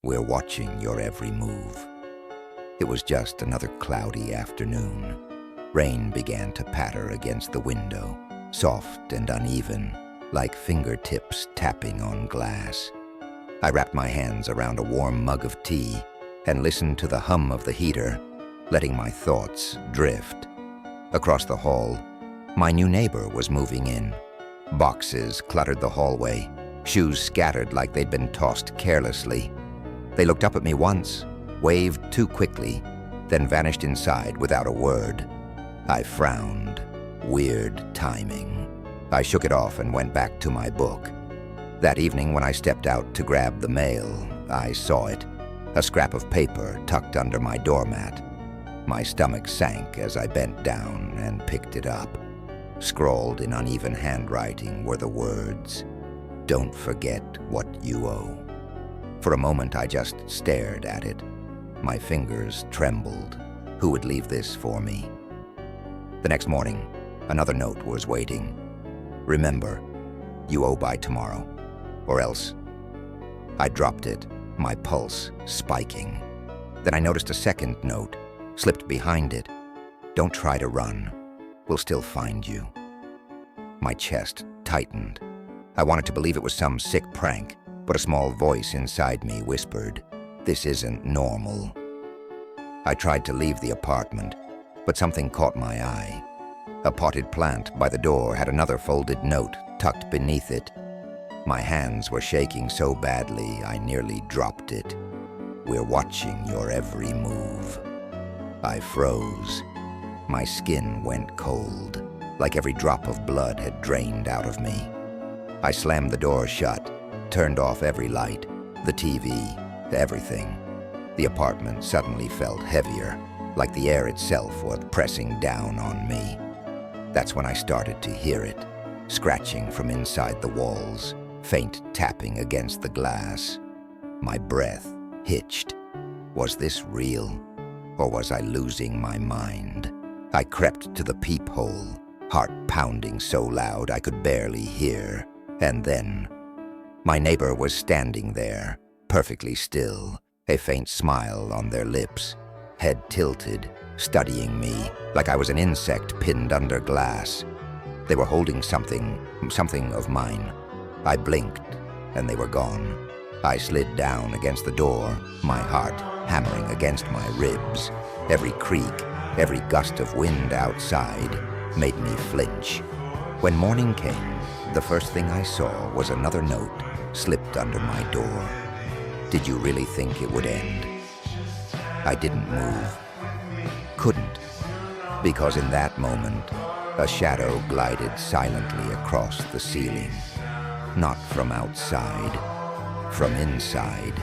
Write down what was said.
We're watching your every move. It was just another cloudy afternoon. Rain began to patter against the window, soft and uneven, like fingertips tapping on glass. I wrapped my hands around a warm mug of tea and listened to the hum of the heater, letting my thoughts drift. Across the hall, my new neighbor was moving in. Boxes cluttered the hallway, shoes scattered like they'd been tossed carelessly. They looked up at me once, waved too quickly, then vanished inside without a word. I frowned. Weird timing. I shook it off and went back to my book. That evening, when I stepped out to grab the mail, I saw it, a scrap of paper tucked under my doormat. My stomach sank as I bent down and picked it up. Scrawled in uneven handwriting were the words, "Don't forget what you owe." For a moment, I just stared at it. My fingers trembled. Who would leave this for me? The next morning, another note was waiting. "Remember, you owe by tomorrow, or else." I dropped it, my pulse spiking. Then I noticed a second note, slipped behind it. "Don't try to run. We'll still find you." My chest tightened. I wanted to believe it was some sick prank, but a small voice inside me whispered, "This isn't normal." I tried to leave the apartment, but something caught my eye. A potted plant by the door had another folded note tucked beneath it. My hands were shaking so badly I nearly dropped it. "We're watching your every move." I froze. My skin went cold, like every drop of blood had drained out of me. I slammed the door shut, turned off every light, the TV, everything. The apartment suddenly felt heavier, like the air itself was pressing down on me. That's when I started to hear it, scratching from inside the walls, faint tapping against the glass. My breath hitched. Was this real, or was I losing my mind? I crept to the peephole, heart pounding so loud I could barely hear. And then, my neighbor was standing there, perfectly still, a faint smile on their lips, head tilted, studying me like I was an insect pinned under glass. They were holding something of mine. I blinked, and they were gone. I slid down against the door, my heart hammering against my ribs. Every creak, every gust of wind outside made me flinch. When morning came, the first thing I saw was another note slipped under my door. "Did you really think it would end?" I didn't move. Couldn't. Because in that moment, a shadow glided silently across the ceiling. Not from outside, from inside.